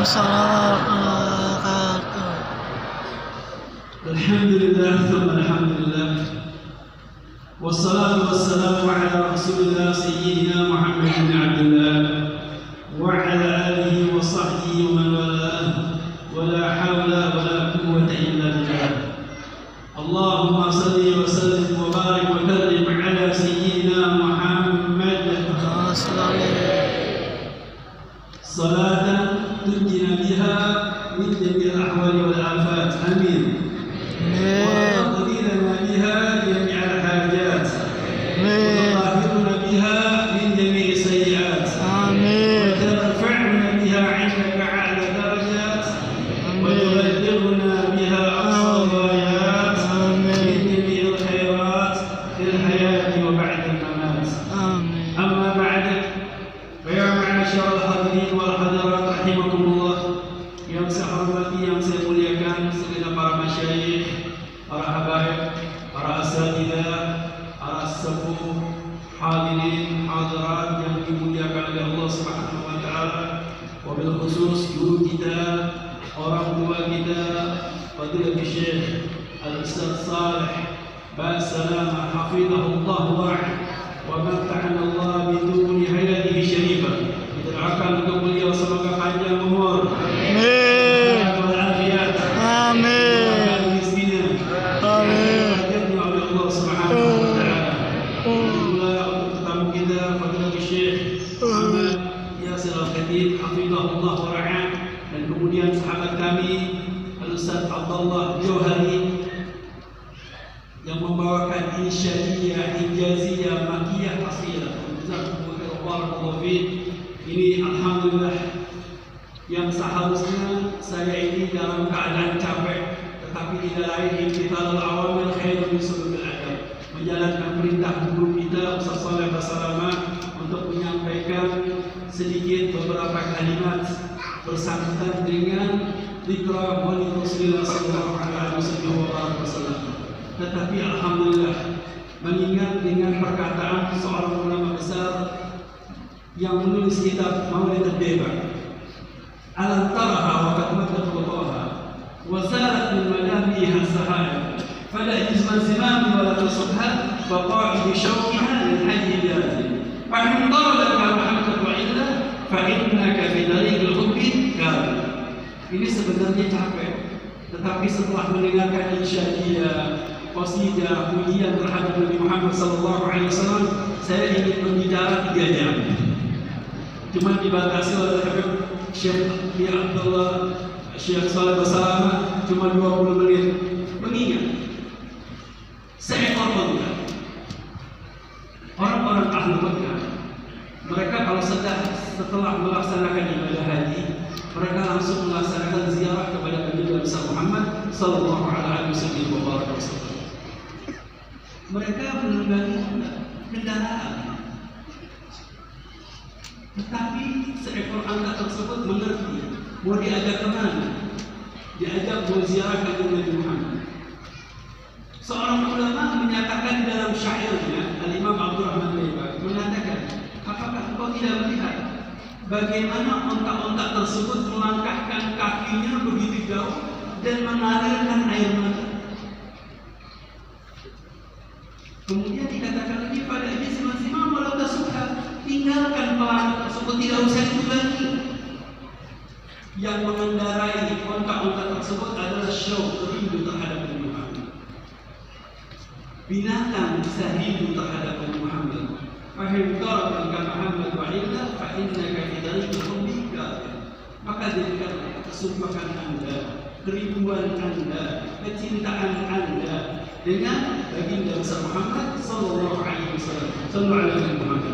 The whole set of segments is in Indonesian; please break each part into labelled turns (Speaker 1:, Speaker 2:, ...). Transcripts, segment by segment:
Speaker 1: Waalaikumsalam warahmatullahi wabarakatuh.
Speaker 2: Alhamdulillah, thumma alhamdulillah. Wassalatu wassalamu ala Rasulillah Sayyidina Muhammad bin Abdullah wa ala alihi wa sahbihi wa man walah. Wa la hawla wa la quwwata illa billah. Allahumma salli wa sallim wa barik wa karrim ala Sayyidina Muhammad salatan tunjina biha min jami'il ahwali wal afat. Amin. وتقضي لنا بها جميع الحاجات وتطهرنا بها من جميع السيئات وترفعنا بها عندك أعلى درجات وتبلغنا بها أقصى الغايات من جميع الخيرات في الحياة وبعد الممات. أما بعد فيا معاشر الحاضرين والحاضرات رحمكم الله. Yang saya hormati, yang saya muliakan segenap para masyayikh, para habaib, para asatidzah, para sepuh, hadirin, hadirat yang dimuliakan oleh Allah Subhanahu wa taala, wabil khusus guru kita, orang tua kita, Fadilatul Syekh Al-Ustaz Saleh Basalamah hafizahullah wa mata'ana Allah biduni hayatihi syarifah. Kita doakan untuk beliau semoga panjang umur. Dan kemudian sahabat kami Al-Ustaz Abdullah Johari yang membawakan insya'iyah, hijaziyah, makiyah, qasiyah. Ini alhamdulillah yang seharusnya saya ini dalam keadaan capek, tetapi tidak lain imtithalul awamir khairun min sulukil adab, menjalankan perintah guru kita Ustaz Saleh Basalamah untuk menyampaikan sedikit beberapa kalimat bersangkutan dengan dzikra Maulid Rasulullah sallallahu alaihi wasallam. Tetapi alhamdulillah mengingat dengan perkataan seorang ulama besar yang menulis kitab Maulid Ad-Deba, alam taraha wa qad matat qataha wa salat min madamiha sahaya fala yajma zimam wa la tasabha fa qa'id shawqiha lil hayy jazim fa in daradat rahmatak wa illa fa innaka fi tariqil hubbi kadhib. Ini sebenarnya capek, tetapi setelah mendengarkan insya'iyah, qasidah, pujian terhadap Nabi Muhammad sallallahu alaihi wasallam, saya ingin berbicara 3 jam. Cuma dibatasi oleh Habib Syekh Abdullah Syekh Saleh Basalamah cuma 20 menit. Mengingat seekor unta, orang-orang ahli Mekah, mereka kalau setelah melaksanakan ibadah haji, mereka langsung melaksanakan ziarah kepada Nabi Muhammad sallallahu alaihi wasallam. Mereka menunggangi kendaraan, tetapi seekor anak tersebut mengerti mau diajak kemana, diajak berziarah ke Nabi Muhammad. Seorang ulama menyatakan dalam syairnya, Al-Imam Abdurrahman Leibak mengatakan, apakah engkau tidak melihat bagaimana onta-onta tersebut melangkahkan kakinya begitu jauh dan mengalirkan air mata? Kemudian dikatakan lagi pada jisma walau tasukha, tinggalkan pelana tersebut, tidak usah ditunggangi. Yang mengendarai onta-onta tersebut adalah syauq, rindu terhadap Nabi Muhammad. Binatang bisa rindu terhadap Nabi Muhammad. Fahim taraka Muhammad wa illa fa innaka fi tariqil hubbi kadhib. Maka jadikanlah kesumpahan Anda, kerinduan Anda, kecintaan Anda dengan baginda besar Muhammad sallallahu alaihi wasallam. Sallallahu alaihi Muhammad.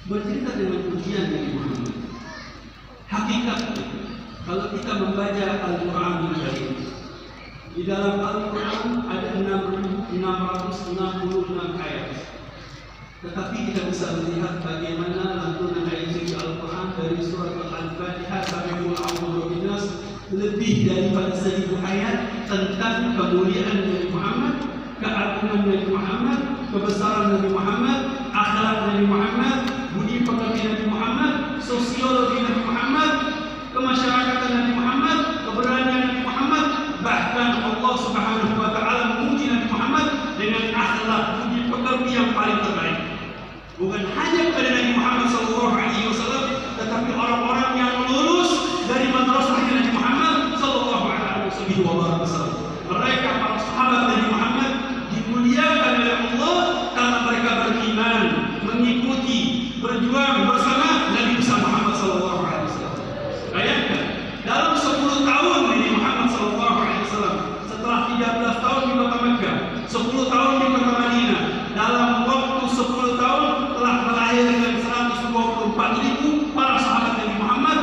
Speaker 2: Bercerita dengan pujian Nabi Muhammad. Hakikatnya kalau kita membaca Al-Qur'an Al-Karim, di dalam Al-Qur'an ada 666 ayat. Tetapi kita bisa melihat bagaimana lantunan ayat suci Al-Qur'an dari surat Al-Fatihah sampai Qul a'udzu birabbinas lebih daripada 1000 ayat tentang kemuliaan Nabi Muhammad, keagungan Nabi Muhammad, kebesaran Nabi Muhammad, akhlak Nabi Muhammad, budi pekerti Nabi Muhammad, sosiologi Nabi paling terbaik. Bukan hanya kepada Nabi Muhammad SAW, tetapi orang-orang yang lulus dari madrasah Nabi Muhammad SAW. Mereka para sahabat Nabi Muhammad dimuliakan oleh Allah karena mereka beriman, mengikuti, berjuang bersama Nabi besar Muhammad SAW. Bayangkan, dalam 10 tahun Nabi Muhammad SAW, setelah 13 tahun di kota Mekah, 10 tahun di kota Madinah, dalam waktu 10 tahun telah melahirkan 124.000 para sahabat Nabi Muhammad,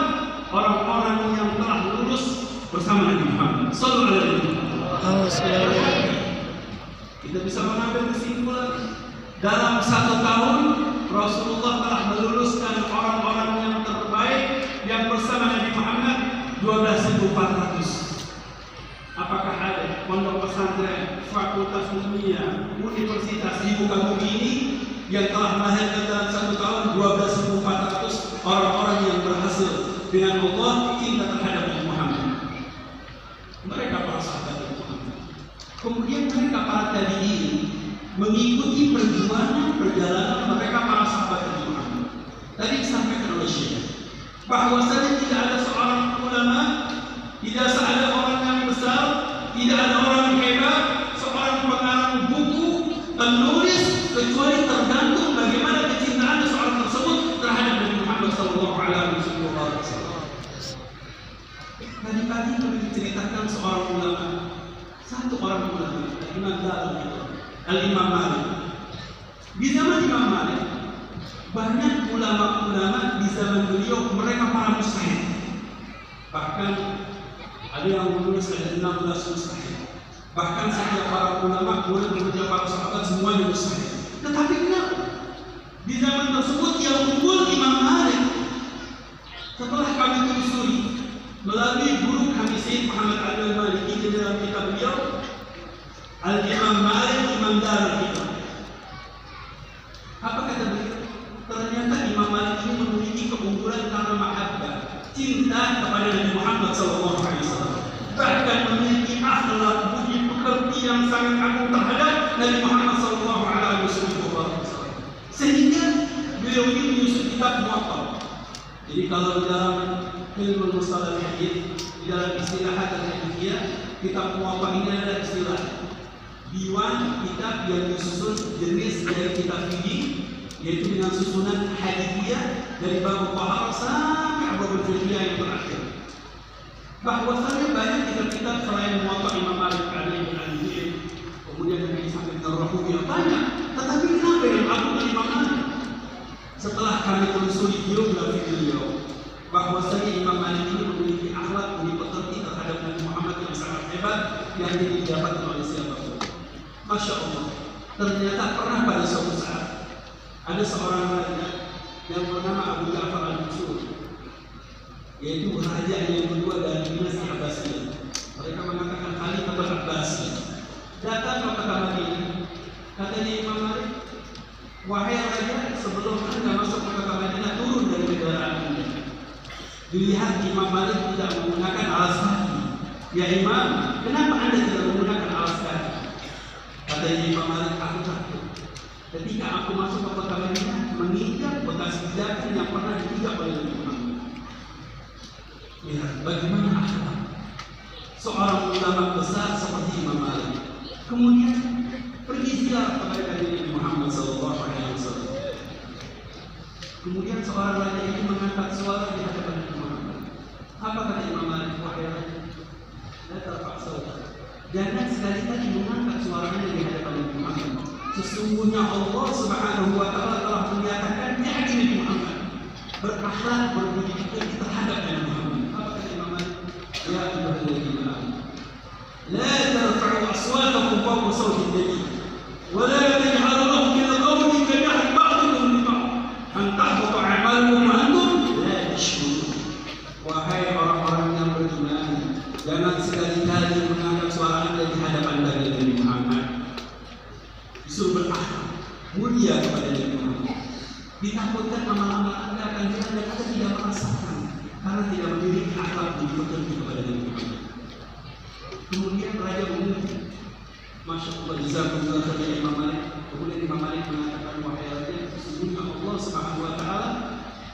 Speaker 2: orang-orang yang telah lulus bersama Nabi Muhammad sallallahu alaihi wasallam. Kita bisa mengambil kesimpulan, dalam 1 tahun Rasulullah telah meluluskan orang-orang yang terbaik yang bersama Nabi Muhammad 12.400. Apakah ada pondok pesantren, fakultas ilmiah, universitas di muka bumi ini yang telah melahirkan dalam 1 tahun 12.400 orang-orang yang berhasil dengan Allah cinta terhadap Nabi Muhammad? Mereka para sahabat Nabi Muhammad. Kemudian mereka para tabi'in mengikuti perjuangan perjalanan mereka para sahabat Nabi Muhammad. Tadi disampaikan oleh Syekh bahwasanya tidak ada seorang ulama, tidak ada orang yang besar, tidak ada orang yang hebat, seorang pengarang buku, penulis, kecuali tergantung bagaimana kecintaan seorang tersebut terhadap Nabi Muhammad SAW. Tadi kami diceritakan seorang ulama, satu orang ulama, Al-Imam Malik. Di zaman Imam Malik, banyak ulama-ulama di zaman beliau mereka para mustahid. Bahkan ada yang menulis ada 16 mustahid. Bahkan setiap para ulama boleh mengucap para sahabat semuanya mustahid. Tetapi kenapa? Di zaman tersebut yang unggul Imam Malik. Setelah kami telusuri melalui guru kami Sayyid Muhammad Al-Maliki di dalam kitab beliau Al-Imam Malik Imam Darul Hikmah. Apa kata beliau? Ternyata Imam Malik ini memiliki keunggulan karena mahabbah, cinta kepada Nabi Muhammad SAW. Bahkan memiliki akhlak budi pekerti yang sangat agung terhadap Nabi Muhammad SAW. Sehingga beliau ini menyusun kitab Muwatta. Jadi kalau di dalam ilmu mustalah hadis, di dalam istilah hadisiyah, kitab Muwatta ini adalah istilah diwan kitab yang disusun jenis dari kitab fikih, yaitu dengan susunan hadisiyah dari bab tahar sampai bab fikih yang terakhir. Bahwasanya banyak kitab-kitab selain Muwatta Imam Malik alaihi, kemudian dari sampai Ar-Rahum yang banyak. Tetapi kenapa yang agung dari Imam Malik? Setelah kami telusuri biografi beliau, bahwasanya Imam Malik ini memiliki akhlak budi pekerti terhadap Nabi Muhammad yang sangat hebat yang tidak didapatkan oleh siapapun. Masya Allah, ternyata pernah pada suatu saat ada seorang raja yang bernama Abu Ja'far al-Mansur, yaitu raja yang kedua dari dinasti Abbasiyah. Mereka mengatakan Khalifah Abbasiyah. Datang ke kota Madinah, katanya Imam Malik, wahai raja, sebelum anda masuk ke kota Madinah, turun dari kendaraan anda. Dilihat Imam Malik tidak menggunakan alas kaki. Ya Imam, kenapa anda tidak menggunakan alas kaki? Katanya Imam Malik, aku takut ketika aku masuk ke kota Madinah menginjak bekas pijakan yang pernah diinjak oleh Nabi Muhammad. Lihat bagaimana akhlak seorang ulama besar seperti Imam Malik. Kemudian pergi ziarah kepada Nabi Muhammad SAW. Kemudian seorang raja ini mengangkat suara di hadapan Nabi Muhammad. Apa kata Imam Malik? Wahai raja, la tarfa' sautak. Jangan sekali-kali mengangkat suaranya di hadapan Nabi Muhammad. Sesungguhnya Allah Subhanahu wa taala telah menyatakan Nabi Muhammad berakhlak berbudi pekerti terhadap Nabi Muhammad. Apa kata Imam Malik? Ya ayyuhalladzina amanu la tarfa'u aswatakum fawqa sawti an-nabi wa la tajharu lahu bil qawli kajahri ba'dikum li ba'd an tahbata a'malukum wa antum la tash'urun. Wahai orang-orang yang beriman, jangan sekali-kali mengangkat suara anda di hadapan Nabi Muhammad. Disuruh berakhlak mulia kepada Nabi Muhammad. Ditakutkan lama-lama anda akan hilang dan anda tidak merasakan karena tidak memiliki akhlak budi pekerti kepada Nabi Muhammad. Kemudian raja memuji, Masya Allah, jazakumullah khairan Imam Malik. Kemudian Imam Malik mengatakan,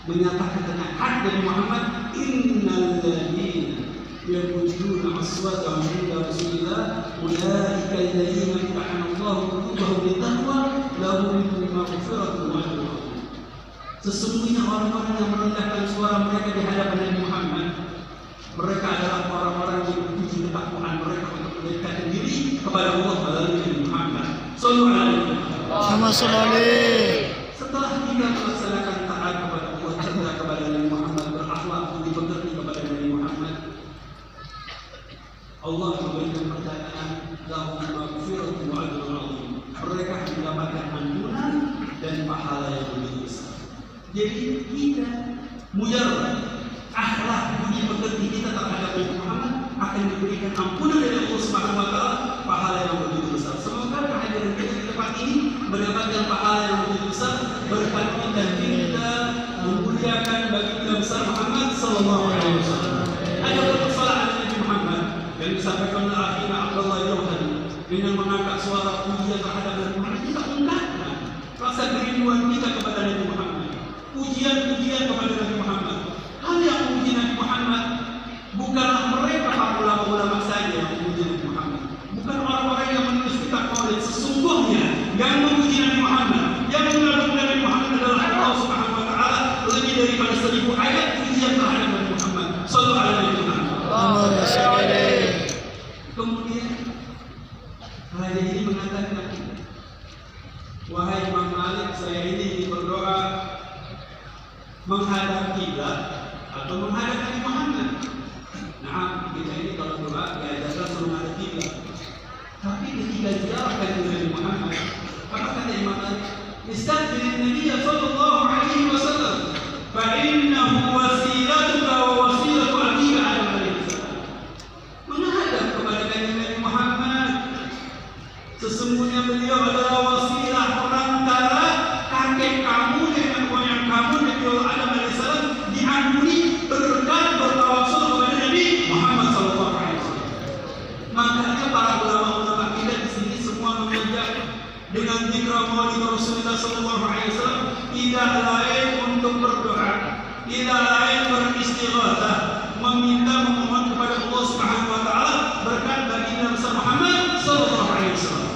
Speaker 2: menyatakan tentang hak Nabi Muhammad, innal ladzina yaquluna aswatahum 'inda Rasulillah ulaika alladziina imtahana Allahu qulubahum littaqwa lahum maghfiratun wa ajrun 'azim. Sesungguhnya orang-orang yang merendahkan suara mereka di hadapan Nabi Muhammad, mereka adalah orang-orang yang memuji ketakwaan mereka untuk mendekatkan diri kepada Allah melalui Nabi Muhammad sallallahu alaihi wasallam. Setelah kita melaksanakan taat kepada Allah, cinta kepada Nabi Muhammad, berakhlak budi pekerti kepada Nabi Muhammad, Allah memberikan perkataan lahum maghfiratun wa ajrun 'azim. Mereka mendapatkan ampunan dan pahala yang lebih besar. Jadi kita mujarrad akhlak budi pekerti kita terhadap Nabi Muhammad akan diberikan ampunan dari Allah Subhanahu wa taala, pahala yang lebih besar. Semoga kehadiran kita di tempat ini mendapatkan pahala yang lebih besar berkat kita memuliakan baginda besar Muhammad sallallahu alaihi wasallam. Ada persoalan Nabi Muhammad yang disampaikan oleh akhirnya Abdullah Yohan dengan mengangkat suara pujian terhadap Nabi Muhammad. Kita ungkapkan rasa kerinduan kita kepada Nabi Muhammad, pujian-pujian kepada Nabi Muhammad. Hal yang memuji Nabi Muhammad bukanlah mereka para ulama-ulama saja yang memuji Nabi Muhammad, bukan orang-orang yang menulis kitab maulid. Sesungguhnya yang memuji Nabi Muhammad, yang mengagungkan Nabi Muhammad adalah Allah Subhanahu wa taala lebih daripada 1000 ayat pujian terhadap Nabi Muhammad sallallahu alaihi wasallam. Kemudian Raja ini mengatakan, wahai Imam Malik, saya ini berdoa menghadap kiblat atau menghadap Nabi Muhammad. Nah, kita ini kalau doa diajarkan suruh menghadap kiblat. Tapi ketika diarahkan ke Nabi Muhammad, apa kata Imam Malik? Istaqbil Nabi sallallahu alaihi wasallam, fa innahu wasilatuka wa wasilatu abika Adam alaihi salam. Menghadap kepada Nabi Muhammad, sesungguhnya beliau adalah wasilah perantara kakek kamu dengan moyang kamu Nabi Adam alaihi salam, diampuni berkat bertawassul kepada Nabi Muhammad sallallahu alaihi wasallam. Makanya para ulama-ulama kita di sini semua mengajak dengan zikra maulid Rasulullah sallallahu alaihi wasallam, tidak lain untuk berdoa, tidak lain beristighatsah, meminta memohon kepada Allah Subhanahu wa taala berkat baginda besar Muhammad sallallahu alaihi wasallam.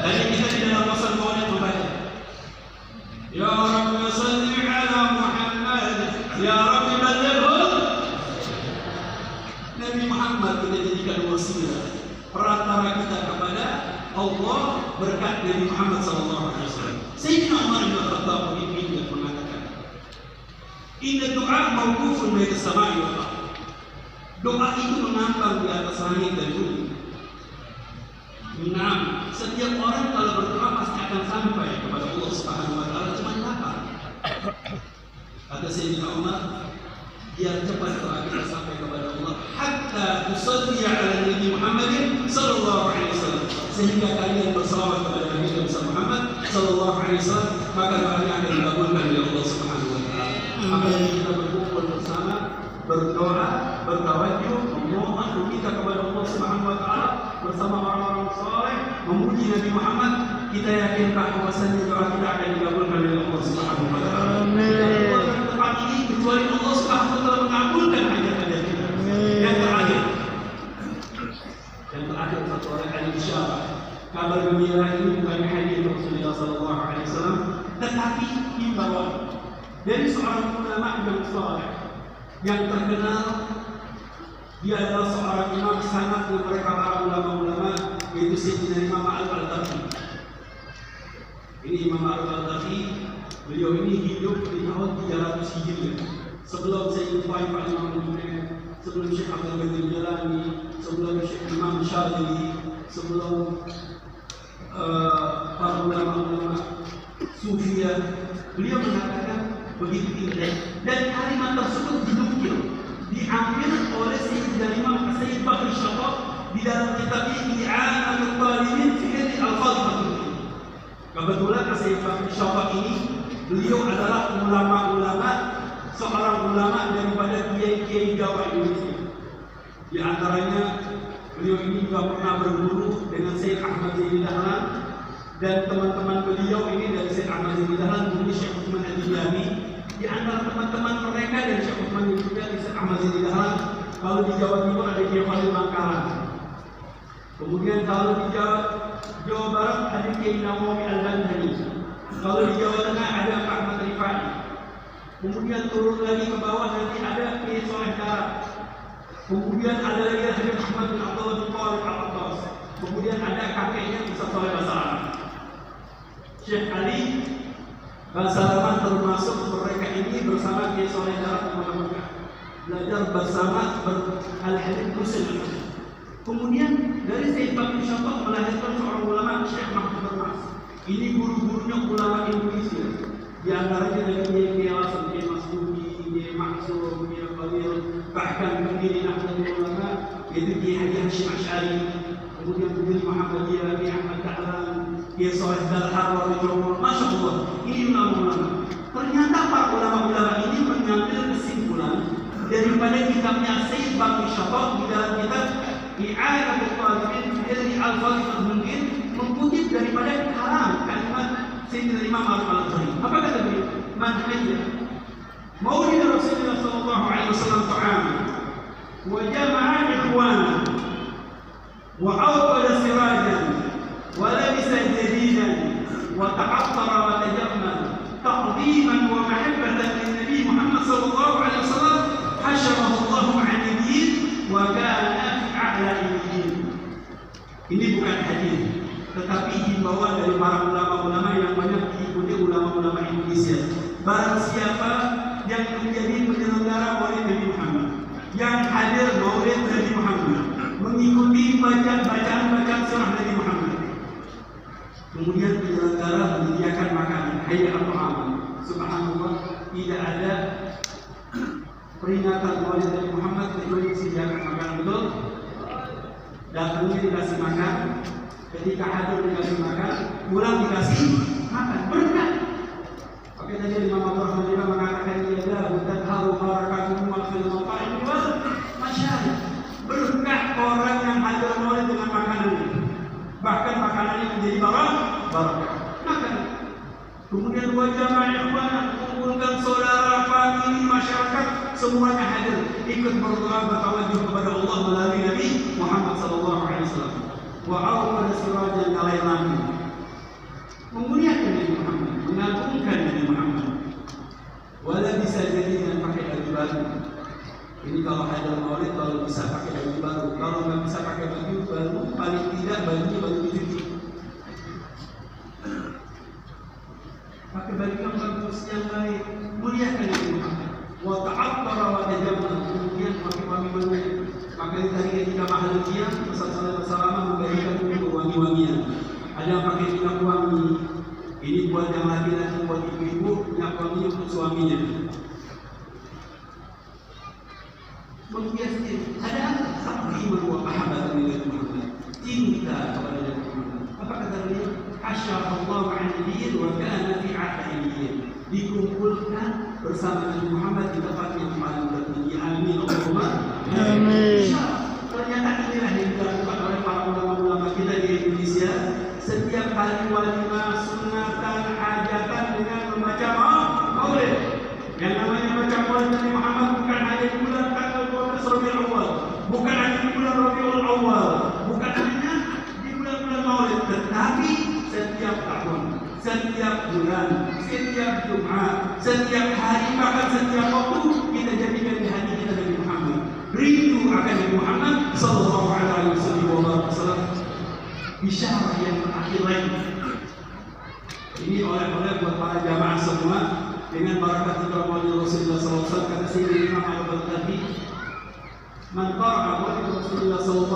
Speaker 2: Dan kita di dalam masa maulid membaca, ya Rabbi salli ala Muhammad, ya Rabbi ballighhu. Nabi Muhammad kita jadikan wasilah perantara kita kepada Allah berkat Nabi Muhammad sallallahu alaihi wasallam. Sayyidina Umar bin Khattab yang mengatakan, inna du'a mawqufun baina as-sama'i wal ardh. Doa itu mengambang di atas langit dan bumi. Nah, setiap orang kalau berdoa pasti akan sampai kepada Allah Subhanahu wa taala, cuma kapan? Kata Sayyidina Umar, biar cepat doa kita sampai kepada Allah, hatta tusalli ala Nabi Muhammad sallallahu alaihi wasallam, sehingga kalian bersalawat kepada Nabi Muhammad sallallahu alaihi wasallam, maka doanya akan dikabulkan oleh Allah Subhanahu wa taala. Apabila kita berkumpul bersama, berdoa, bertawajuh, memohon, meminta kepada Allah Subhanahu wa taala bersama orang-orang saleh, memuji Nabi Muhammad, kita yakin bahwasanya doa kita akan dikabulkan oleh Allah Subhanahu wa taala. Amin. Tempat ini kecuali Allah Subhanahu wa taala mengabulkan hajat-hajat kita. Yang terakhir satu orang ahli syarah, kabar gembira ini bukan hadis Rasulullah sallallahu alaihi wasallam, tetapi himbauan dari seorang ulama yang saleh yang terkenal. Dia adalah seorang imam sanad di mereka para ulama-ulama, yaitu Sayyidina Imam Al-Qardawi. Ini Imam Al-Qardawi, beliau ini hidup di tahun 300 Hijriah. Sebelum Sayyidina Imam Al-Junaid, sebelum Syekh Abdul Qadir Jalani, sebelum Syekh Imam Syadili, sebelum para ulama-ulama Sufiyah, beliau mengatakan begitu indah, dan kalimat tersebut dinukil, diambil oleh Sayyidina Imam Sayyid Bakri Syafaq di dalam kitab I'anatul Talibin fi Hadhi Al-Fadl. Kebetulan Sayyid Bakri Syafaq ini beliau adalah ulama-ulama, seorang ulama daripada kiai-kiai Jawa Indonesia. Di antaranya beliau ini juga pernah berguru dengan Sayyid Ahmad Zaini Dahlan, dan teman-teman beliau ini dari Sayyid Ahmad Zaini Dahlan, Syekh Utsman Ad-Diyami. Di antara teman teman mereka dari Syekh Utsman bin juga di Syekh Ahmad Zaini Dahlan. Kalau di Jawa Timur ada Kiai Khalil Bangkalan. Kemudian kalau di Jawa Barat ada Kiai Nawawi Al-Bandari. Kalau di Jawa Tengah ada Pak Ahmad Rifai. Kemudian turun lagi ke bawah nanti ada Kiai Soleh Darat. Kemudian ada lagi Habib Ahmad bin Abdullah bin Thalib Al-Abbas. Kemudian ada kakeknya Ustaz Soleh Basalaman. Syekh Ali Basalaman termasuk mereka ini bersama Kiai Soleh Darat di Mekah. Belajar bersama Al-Habib Muslim. Kemudian dari Sayyid Bakri Syafaq melahirkan seorang ulama Syekh Mahmud Darmas. Ini guru-gurunya ulama Indonesia. Di antaranya dari Kiai Hasan, Kiai Masudi, Kiai Maksum, Kiai Khalil, bahkan pendiri Nahdlatul Ulama yaitu Kiai Haji Hashim Asy'ari. Kemudian pendiri Muhammadiyah, Kiai Ahmad Dahlan, Kiai Saleh Dalhar, Masya Allah, ini ulama-ulama. Ternyata para ulama-ulama ini mengambil kesimpulan daripada kitabnya Sayyid Bakri Syafaq di dalam kitab I'anatul Talibin fi Al-Fadhil Mungkin mengutip daripada kalam kalimat Sayyidina Imam Al-Ghazali. Apa kata beliau? Man hayya Maulid Rasulullah sallallahu alaihi wasallam ta'ama wa jama'a ikhwana wa awqada sirajan wa labisa jadidan wa ta'attara wa tajammal ta'ziman wa mahabbatan lin Nabi Muhammad sallallahu alaihi wasallam hasyarahu Allah 'anil wa kana fi a'la ilmiyin. Ini bukan hadis, tetapi himbauan dari para ulama-ulama yang banyak diikuti ulama-ulama Indonesia. Barang siapa yang menjadi penyelenggara Maulid Nabi Muhammad, yang hadir Maulid Nabi Muhammad, mengikuti bacaan surah Nabi Muhammad, kemudian penyelenggara menyediakan makanan, hayya at-ta'am. Subhanallah, tidak ada peringatan Maulid Nabi Muhammad kecuali disediakan makanan. Betul? Datangnya dikasih makan, ketika hadir dikasih makan, pulang dikasih makan, berkah. Oke, tadi Imam Abdul Rahman juga mengatakan dia bukan haru barakatuh fil maqaim wal masyarib. Berkah orang yang hadir Maulid dengan makanan ini. Bahkan makanannya menjadi barakah. Makan. Kemudian wajah ikhwan, kumpulkan saudara, famili, masyarakat, semuanya hadir ikut berdoa bertawajuh kepada Allah melalui Nabi Muhammad sallallahu alaihi wasallam. Wa awqada sirajan alai lampu. Memuliakan Nabi Muhammad, mengagungkan Nabi Muhammad. Wala bisa jadi dengan pakai baju baru. Ini kalau hadir Maulid kalau bisa pakai baju baru. Kalau nggak bisa pakai baju baru, paling tidak bajunya baru dicuci. Pakai baju yang bagus, yang baik, muliakan Nabi Muhammad. Wa ta'attara wa tajammal, kemudian pakai wangi-wangi. Maka tadi ketika mahal ujian, Ustaz Saleh Basalaman membagikan untuk wangi-wangian. Ada yang pakai minyak wangi. Ini buat yang laki-laki, buat ibu-ibu, minyak wangi untuk suaminya. Menghias diri. Ada apa? Takriman wa mahabbatan lil Muhammad. Cinta kepada Nabi Muhammad. Apa kata beliau? Hasyarallahu 'anil wa kana fi 'ahdihi. Dikumpulkan bersama Nabi Muhammad di tempat yang paling tertinggi. Amin Allahumma amin. Ternyata inilah yang dilakukan oleh para ulama-ulama kita di Indonesia. Setiap hari walimah, sunatan, hajatan dengan membaca Maulid. Yang namanya baca Maulid Nabi Muhammad bukan hanya di bulan tanggal 12 Rabiul Awal, bukan hanya di bulan Rabiul Awal, bukan hanya di bulan-bulan Maulid, tetapi setiap tahun, setiap bulan, setiap Jumat, setiap hari, bahkan setiap waktu kita jadikan di hati kita Nabi Muhammad. Rindu akan Nabi Muhammad sallallahu alaihi wasallam. Bisyarah yang terakhir lagi. Ini oleh-oleh buat para jamaah semua dengan barakat kita Maulid Rasulullah sallallahu alaihi wasallam. Kata Sayyidina Imam Al-Ghazali, man qara'a Maulid Rasulullah sallallahu